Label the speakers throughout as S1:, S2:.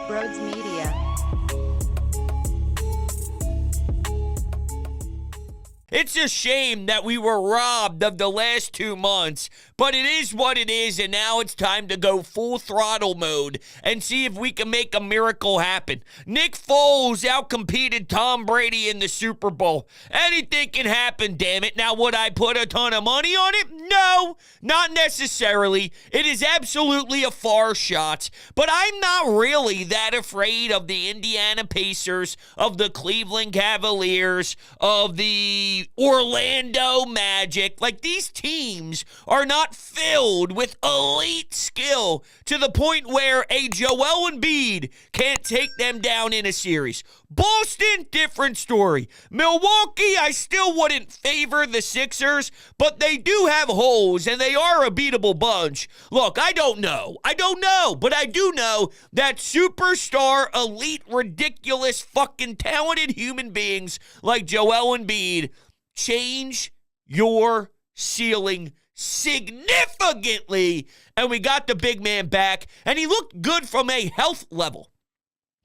S1: Brodes Media.
S2: It's a shame that we were robbed of the last 2 months, but it is what it is, and now it's time to go full throttle mode and see if we can make a miracle happen. Nick Foles outcompeted Tom Brady in the Super Bowl. Anything can happen, damn it. Now, would I put a ton of money on it? No, not necessarily. It is absolutely a far shot, but I'm not really that afraid of the Indiana Pacers, of the Cleveland Cavaliers, of the Orlando Magic. Like, these teams are not filled with elite skill to the point where a Joel Embiid can't take them down in a series. Boston, different story. Milwaukee, I still wouldn't favor the Sixers, but they do have holes, and they are a beatable bunch. Look, I don't know, but I do know that superstar, elite, ridiculous, fucking talented human beings like Joel Embiid change your ceiling significantly, and we got the big man back, and he looked good from a health level.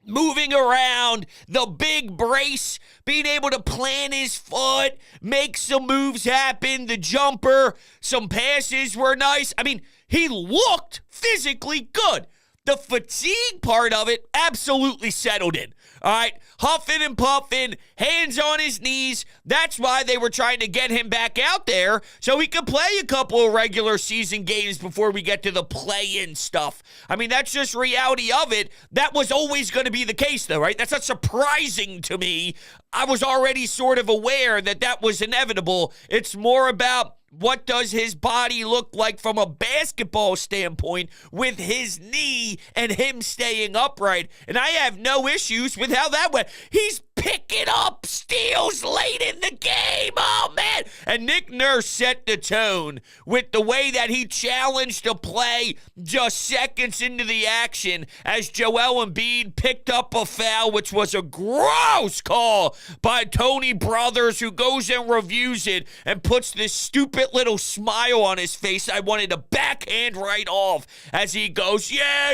S2: Moving around, the big brace, being able to plant his foot, make some moves happen, the jumper, some passes were nice. I mean, he looked physically good. The fatigue part of it absolutely settled in. All right, huffing and puffing, hands on his knees. That's why they were trying to get him back out there so he could play a couple of regular season games before we get to the play-in stuff. I mean, that's just reality of it. That was always going to be the case, though, right? That's not surprising to me. I was already sort of aware that that was inevitable. It's more about what does his body look like from a basketball standpoint with his knee and him staying upright? And I have no issues with how that went. He's picking up steals late in the game. Oh, man. And Nick Nurse set the tone with the way that he challenged the play just seconds into the action as Joel Embiid picked up a foul, which was a gross call by Tony Brothers, who goes and reviews it and puts this stupid little smile on his face. I wanted to backhand right off as he goes, yeah,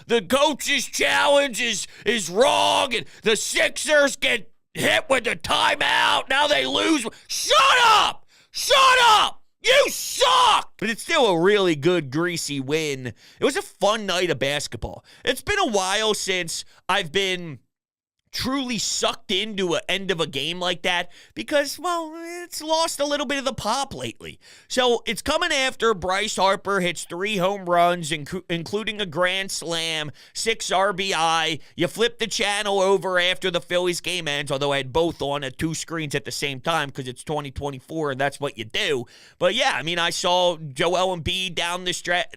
S2: the coach's challenge is wrong, and the Sixers get hit with the timeout. Now they lose. Shut up! Shut up! You suck! But it's still a really good, greasy win. It was a fun night of basketball. It's been a while since I've been truly sucked into an end of a game like that because, well, it's lost a little bit of the pop lately. So it's coming after Bryce Harper hits 3 home runs, including a grand slam, 6 RBI. You flip the channel over after the Phillies game ends, although I had both on at 2 screens at the same time because it's 2024 and that's what you do. But yeah, I mean, I saw Joel Embiid down the stretch.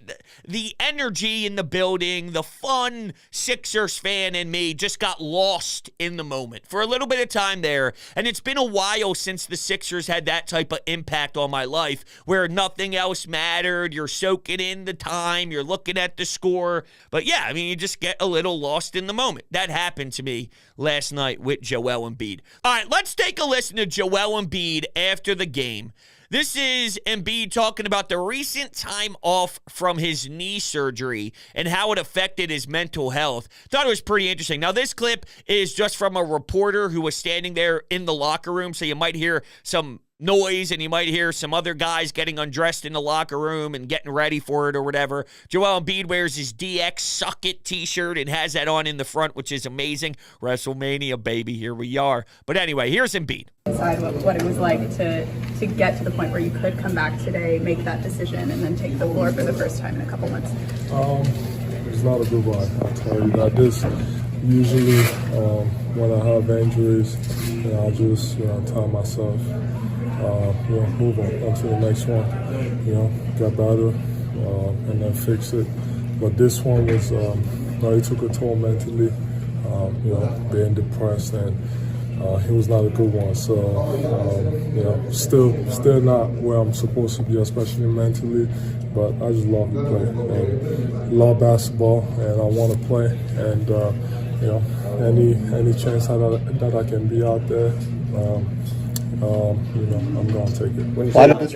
S2: The energy in the building, the fun Sixers fan in me just got lost in the moment for a little bit of time there. And it's been a while since the Sixers had that type of impact on my life where nothing else mattered. You're soaking in the time. You're looking at the score. But yeah, I mean, you just get a little lost in the moment. That happened to me last night with Joel Embiid. All right, let's take a listen to Joel Embiid after the game. This is Embiid talking about the recent time off from his knee surgery and how it affected his mental health. Thought it was pretty interesting. Now, this clip is just from a reporter who was standing there in the locker room, so you might hear some noise and you might hear some other guys getting undressed in the locker room and getting ready for it or whatever. Joel Embiid wears his DX Suck It t-shirt and has that on in the front, which is amazing. WrestleMania, baby, here we are. But anyway, here's Embiid.
S3: Decide what it was like to get to the point where you could come back today, make that decision, and then take the floor for the first time in a couple months.
S4: It's not a good one, I'll tell you that. This usually when I have injuries, I just tell myself, move on to the next one, get better, and then fix it. But this one was, it took a toll mentally, being depressed, and it was not a good one. So, still not where I'm supposed to be, especially mentally. But I just love to play, and love basketball, and I want to play. And any chance that I can be out there, I'm gonna take it.
S5: Why did this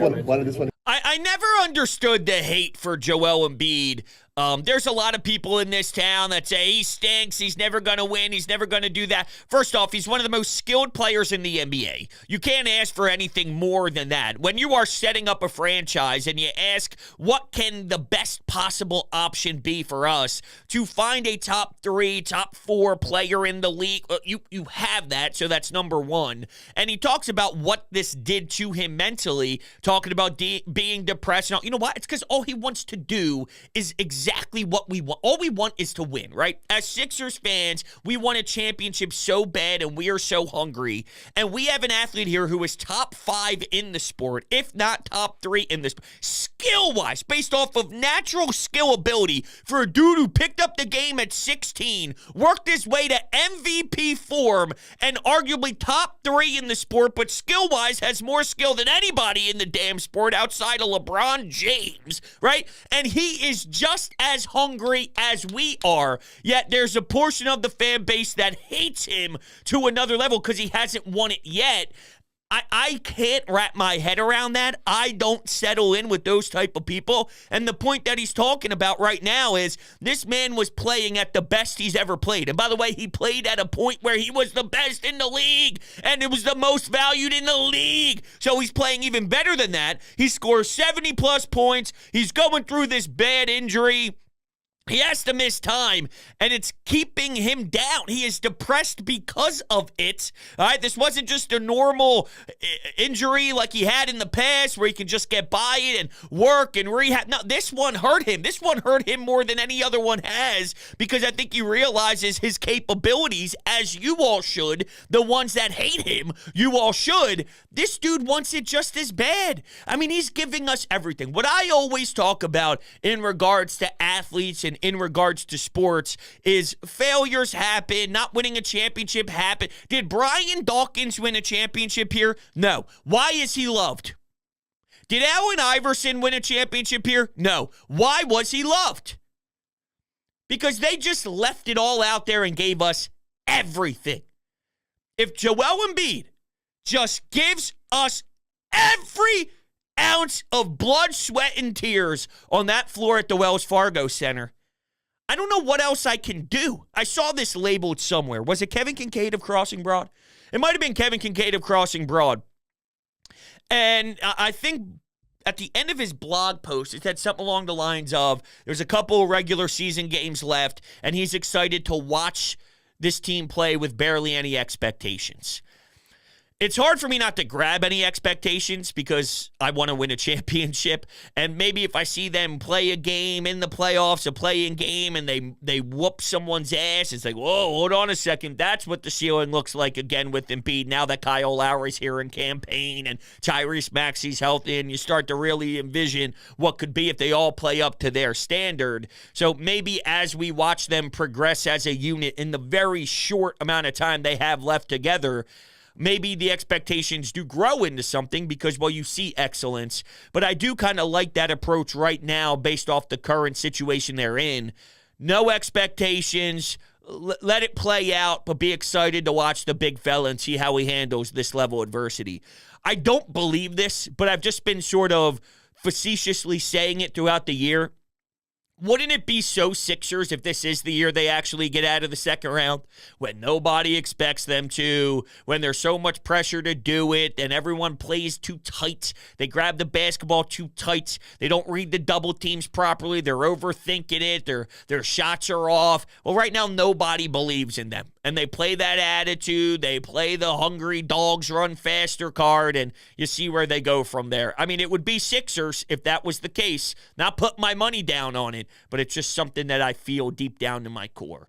S5: one?
S2: I never understood the hate for Joel Embiid There's a lot of people in this town that say he stinks, he's never going to win, he's never going to do that. First off, he's one of the most skilled players in the NBA. You can't ask for anything more than that. When you are setting up a franchise and you ask what can the best possible option be for us to find a top 3, top 4 player in the league, you have that, so that's number one. And he talks about what this did to him mentally, talking about being depressed. And all. You know what? It's because all he wants to do is exactly what we want. All we want is to win, right? As Sixers fans, we want a championship so bad and we are so hungry. And we have an athlete here who is top 5 in the sport, if not top 3 in the sport. Skill-wise, based off of natural skill ability for a dude who picked up the game at 16, worked his way to MVP form, and arguably top 3 in the sport, but skill-wise has more skill than anybody in the damn sport outside of LeBron James, right? And he is just as hungry as we are, yet there's a portion of the fan base that hates him to another level because he hasn't won it yet. I can't wrap my head around that. I don't settle in with those type of people. And the point that he's talking about right now is this man was playing at the best he's ever played. And by the way, he played at a point where he was the best in the league and it was the most valued in the league. So he's playing even better than that. He scores 70-plus points. He's going through this bad injury. He has to miss time, and it's keeping him down. He is depressed because of it. All right, this wasn't just a normal injury like he had in the past where he can just get by it and work and rehab. No, this one hurt him. This one hurt him more than any other one has because I think he realizes his capabilities, as you all should. The ones that hate him, you all should. This dude wants it just as bad. I mean, he's giving us everything. What I always talk about in regards to athletes and in regards to sports is failures happen, not winning a championship happen. Did Brian Dawkins win a championship here? No. Why is he loved? Did Allen Iverson win a championship here? No. Why was he loved? Because they just left it all out there and gave us everything. If Joel Embiid just gives us every ounce of blood, sweat, and tears on that floor at the Wells Fargo Center, I don't know what else I can do. I saw this labeled somewhere. Was it Kevin Kincaid of Crossing Broad? It might have been Kevin Kincaid of Crossing Broad. And I think at the end of his blog post, it said something along the lines of, there's a couple of regular season games left, and he's excited to watch this team play with barely any expectations. It's hard for me not to grab any expectations because I want to win a championship. And maybe if I see them play a game in the playoffs, a play-in game, and they whoop someone's ass, it's like, whoa, hold on a second. That's what the ceiling looks like again with Embiid now that Kyle Lowry's here in campaign and Tyrese Maxey's healthy, and you start to really envision what could be if they all play up to their standard. So maybe as we watch them progress as a unit in the very short amount of time they have left together, maybe the expectations do grow into something because, well, you see excellence. But I do kind of like that approach right now based off the current situation they're in. No expectations. Let it play out, but be excited to watch the big fella and see how he handles this level of adversity. I don't believe this, but I've just been sort of facetiously saying it throughout the year. Wouldn't it be so Sixers if this is the year they actually get out of the second round? When nobody expects them to, when there's so much pressure to do it, and everyone plays too tight. They grab the basketball too tight. They don't read the double teams properly. They're overthinking it. Their shots are off. Well, right now, nobody believes in them. And they play that attitude. They play the hungry dogs run faster card, and you see where they go from there. I mean, it would be Sixers if that was the case. Not put my money down on it, but it's just something that I feel deep down in my core.